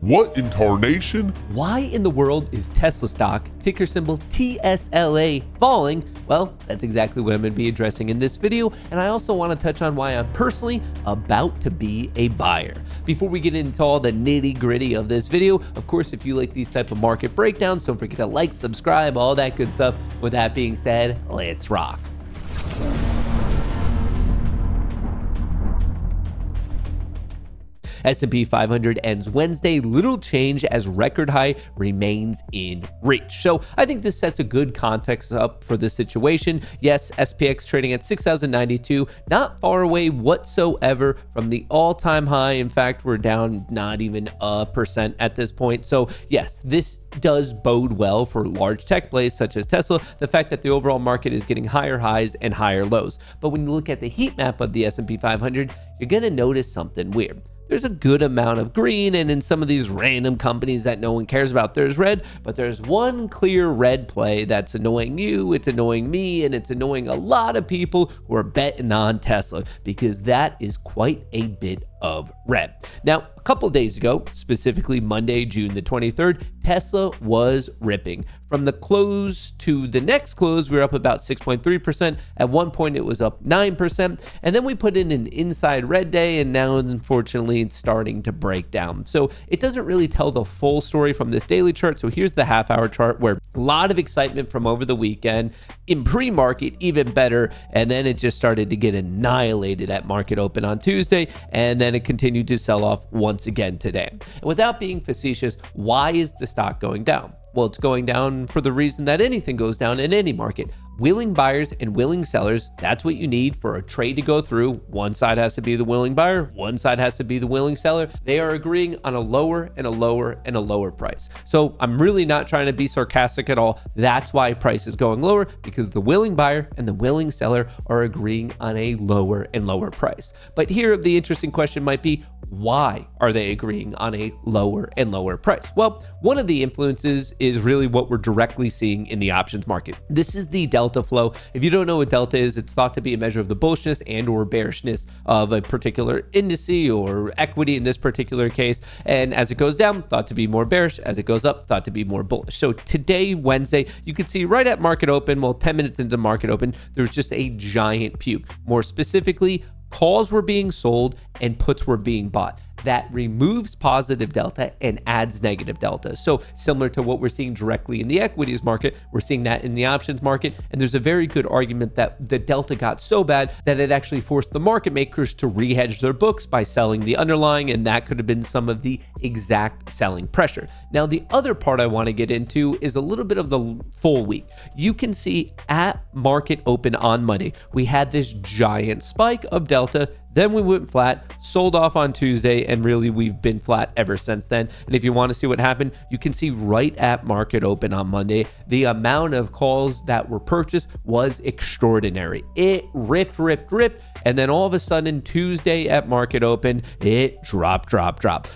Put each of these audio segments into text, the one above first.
What in tarnation? Why in the world is Tesla stock, ticker symbol TSLA, falling? Well, that's exactly what I'm going to be addressing in this video, and I also want to touch on why I'm personally about to be a buyer. Before we get into all the nitty-gritty of this video, of course, if you like these type of market breakdowns, don't forget to like, subscribe, all that good stuff. With that being said, let's rock. S&P 500 ends Wednesday, little change as record high remains in reach. So I think this sets a good context up for the situation. Yes, SPX trading at 6,092, not far away whatsoever from the all-time high. In fact, we're down not even 1% at this point. So yes, this does bode well for large tech plays such as Tesla, the fact that the overall market is getting higher highs and higher lows. But when you look at the heat map of the S&P 500, you're going to notice something weird. There's a good amount of green, and in some of these random companies that no one cares about, there's red, but there's one clear red play that's annoying you, it's annoying me, and it's annoying a lot of people who are betting on Tesla, because that is quite a bit of red. Now, a couple days ago, specifically Monday, June the 23rd, Tesla was ripping. From the close to the next close, we were up about 6.3%. At one point, it was up 9%. And then we put in an inside red day, and now, unfortunately, it's starting to break down. So it doesn't really tell the full story from this daily chart. So here's the half-hour chart where a lot of excitement from over the weekend. In pre-market, even better. And then it just started to get annihilated at market open on Tuesday. And then it continued to sell off once again today. And without being facetious, why is the stock going down? Well, it's going down for the reason that anything goes down in any market. Willing buyers and willing sellers, that's what you need for a trade to go through. One side has to be the willing buyer, one side has to be the willing seller. They are agreeing on a lower and a lower and a lower price. So I'm really not trying to be sarcastic at all. That's why price is going lower, because the willing buyer and the willing seller are agreeing on a lower and lower price. But here, the interesting question might be, why are they agreeing on a lower and lower price? Well, one of the influences is really what we're directly seeing in the options market. This is the delta flow. If you don't know what delta is, it's thought to be a measure of the bullishness and or bearishness of a particular indice or equity in this particular case. And as it goes down, thought to be more bearish. As it goes up, thought to be more bullish. So today, Wednesday, you can see right at market open, well, 10 minutes into market open, there's just a giant puke. More specifically, calls were being sold and puts were being bought. That removes positive delta and adds negative delta. So similar to what we're seeing directly in the equities market, we're seeing that in the options market. And there's a very good argument that the delta got so bad that it actually forced the market makers to re-hedge their books by selling the underlying, and that could have been some of the exact selling pressure. Now, the other part I want to get into is a little bit of the full week. You can see at market open on Monday, we had this giant spike of delta. Then we went flat, sold off on Tuesday, and really we've been flat ever since then. And if you want to see what happened, you can see right at market open on Monday, the amount of calls that were purchased was extraordinary. It ripped, and then all of a sudden Tuesday at market open, it dropped.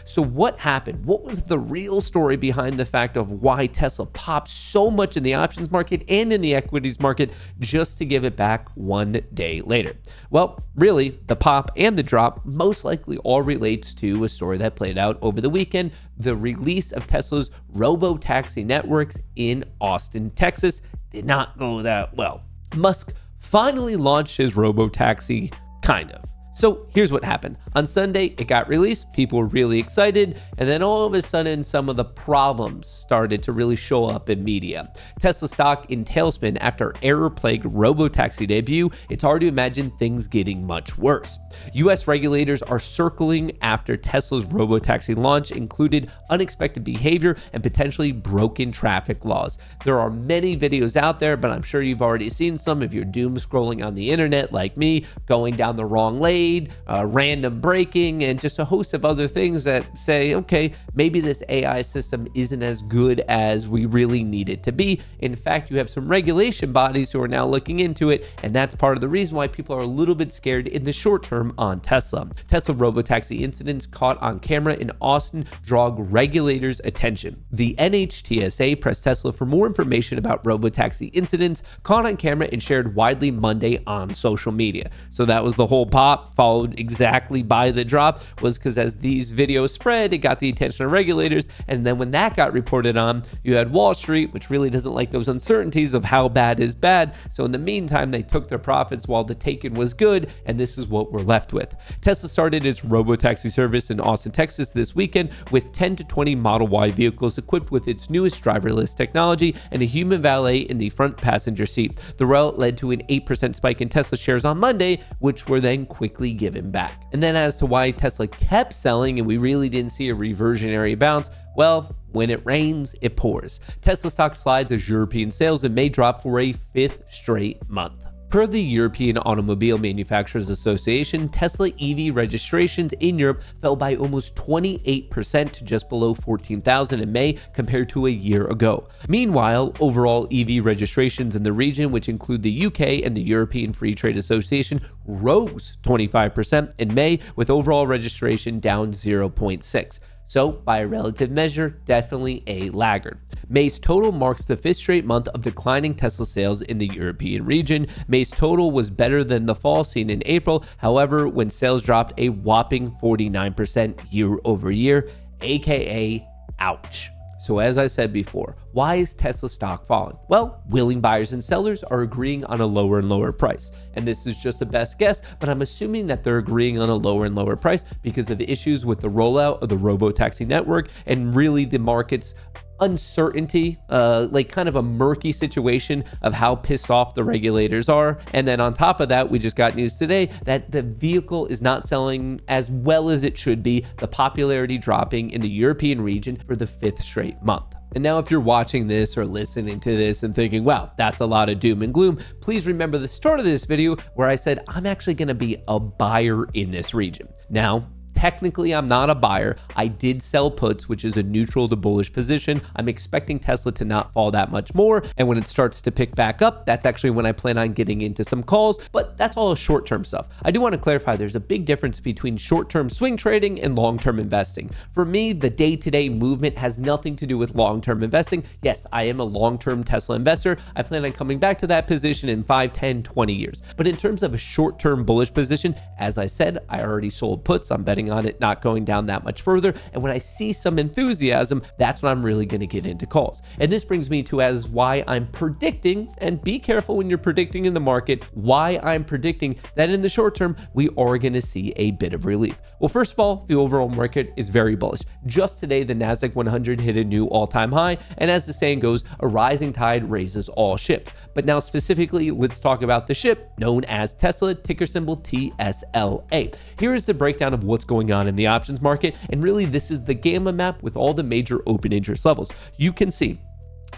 So what happened? What was the real story behind the fact of why Tesla popped so much in the options market and in the equities market just to give it back one day later? Well, really, the pop and the drop most likely all relates to a story that played out over the weekend, the release of Tesla's robo-taxi networks in Austin, Texas. Did not go that well. Musk finally launched his robo-taxi, kind of. So here's what happened. On Sunday, it got released. People were really excited. And then all of a sudden, some of the problems started to really show up in media. Tesla stock in tailspin after error-plagued robo-taxi debut. It's hard to imagine things getting much worse. US regulators are circling after Tesla's robo-taxi launch included unexpected behavior and potentially broken traffic laws. There are many videos out there, but I'm sure you've already seen some if you're doom scrolling on the internet like me, going down the wrong lane, random braking, and just a host of other things that say, okay, maybe this AI system isn't as good as we really need it to be. In fact, you have some regulation bodies who are now looking into it, and that's part of the reason why people are a little bit scared in the short term on Tesla. Tesla robotaxi incidents caught on camera in Austin draw regulators' attention. The NHTSA pressed Tesla for more information about robotaxi incidents caught on camera and shared widely Monday on social media. So that was the whole pop. followed exactly by the drop was because as these videos spread, it got the attention of regulators. And then when that got reported on, you had Wall Street, which really doesn't like those uncertainties of how bad is bad. So in the meantime, they took their profits while the taken was good. And this is what we're left with. Tesla started its robotaxi service in Austin, Texas this weekend with 10 to 20 Model Y vehicles equipped with its newest driverless technology and a human valet in the front passenger seat. The rollout led to an 8% spike in Tesla shares on Monday, which were then quickly given back. And then as to why Tesla kept selling and we really didn't see a reversionary bounce, well, when it rains, it pours. Tesla stock slides as European sales in May dropped for a 5th straight month. Per the European Automobile Manufacturers Association, Tesla EV registrations in Europe fell by almost 28% to just below 14,000 in May compared to a year ago. Meanwhile, overall EV registrations in the region, which include the UK and the European Free Trade Association, rose 25% in May, with overall registration down 0.6%. So, by a relative measure, definitely a laggard. May's total marks the 5th straight month of declining Tesla sales in the European region. May's total was better than the fall seen in April, however, when sales dropped a whopping 49% year over year, aka ouch. So as I said before, why is Tesla stock falling? Well, willing buyers and sellers are agreeing on a lower and lower price. And this is just a best guess, but I'm assuming that they're agreeing on a lower and lower price because of the issues with the rollout of the robotaxi network and really the market's uncertainty, like kind of a murky situation of how pissed off the regulators are. And then on top of that, we just got news today that the vehicle is not selling as well as it should be, the popularity dropping in the European region for the 5th straight month. And now if you're watching this or listening to this and thinking, wow, that's a lot of doom and gloom, please remember the start of this video where I said I'm actually going to be a buyer in this region. Now, technically, I'm not a buyer. I did sell puts, which is a neutral to bullish position. I'm expecting Tesla to not fall that much more. And when it starts to pick back up, that's actually when I plan on getting into some calls, but that's all short-term stuff. I do want to clarify there's a big difference between short-term swing trading and long-term investing. For me, the day-to-day movement has nothing to do with long-term investing. Yes, I am a long-term Tesla investor. I plan on coming back to that position in 5, 10, 20 years. But in terms of a short-term bullish position, as I said, I already sold puts. I'm betting on it not going down that much further. And when I see some enthusiasm, that's when I'm really going to get into calls. And this brings me to as why I'm predicting, and be careful when you're predicting in the market, why I'm predicting that in the short term, we are going to see a bit of relief. Well, first of all, the overall market is very bullish. Just today, the Nasdaq 100 hit a new all-time high. And as the saying goes, a rising tide raises all ships. But now specifically, let's talk about the ship known as Tesla, ticker symbol TSLA. Here is the breakdown of what's going on in the options market. And really, this is the gamma map with all the major open interest levels. You can see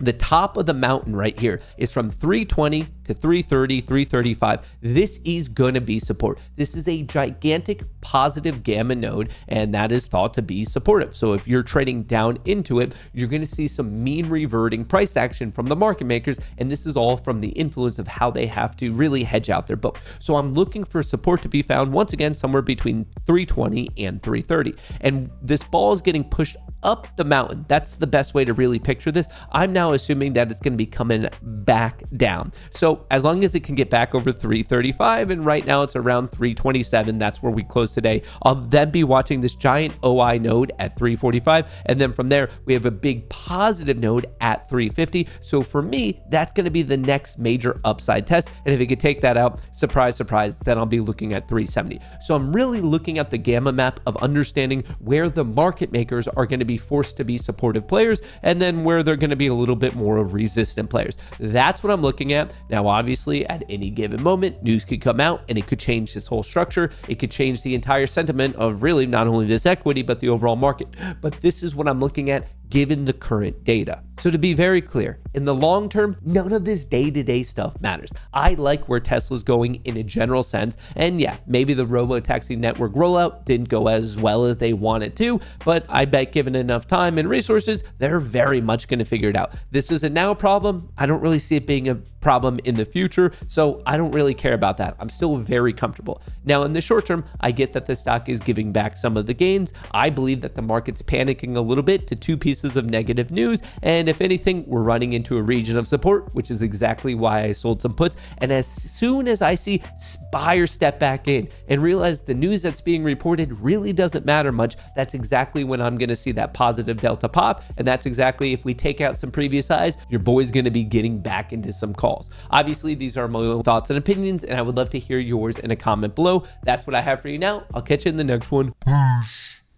the top of the mountain right here is from 320 to 330, 335. This is going to be support. This is a gigantic positive gamma node, and that is thought to be supportive. So if you're trading down into it, you're going to see some mean reverting price action from the market makers, and this is all from the influence of how they have to really hedge out their book. So I'm looking for support to be found once again somewhere between 320 and 330. And this ball is getting pushed up the mountain. That's the best way to really picture this. I'm now assuming that it's going to be coming back down. So as long as it can get back over 335, and right now it's around 327, that's where we close today, I'll then be watching this giant OI node at 345. And then from there, we have a big positive node at 350. So for me, that's going to be the next major upside test. And if it could take that out, surprise, surprise, then I'll be looking at 370. So I'm really looking at the gamma map of understanding where the market makers are going to be forced to be supportive players, and then where they're going to be a little bit more of resistant players. That's what I'm looking at. Now, obviously, at any given moment, news could come out and it could change this whole structure. It could change the entire sentiment of really not only this equity, but the overall market. But this is what I'm looking at given the current data. So to be very clear, in the long term, none of this day-to-day stuff matters. I like where Tesla's going in a general sense. And yeah, maybe the robotaxi network rollout didn't go as well as they wanted to, but I bet given enough time and resources, they're very much going to figure it out. This is a now problem. I don't really see it being a problem in the future, so I don't really care about that. I'm still very comfortable. Now, in the short term, I get that the stock is giving back some of the gains. I believe that the market's panicking a little bit to two pieces pieces of negative news. And if anything, we're running into a region of support, which is exactly why I sold some puts. And as soon as I see buyers step back in and realize the news that's being reported really doesn't matter much, that's exactly when I'm going to see that positive delta pop. And that's exactly, if we take out some previous highs, your boy's going to be getting back into some calls. Obviously, these are my own thoughts and opinions, and I would love to hear yours in a comment below. That's what I have for you now. I'll catch you in the next one. Peace.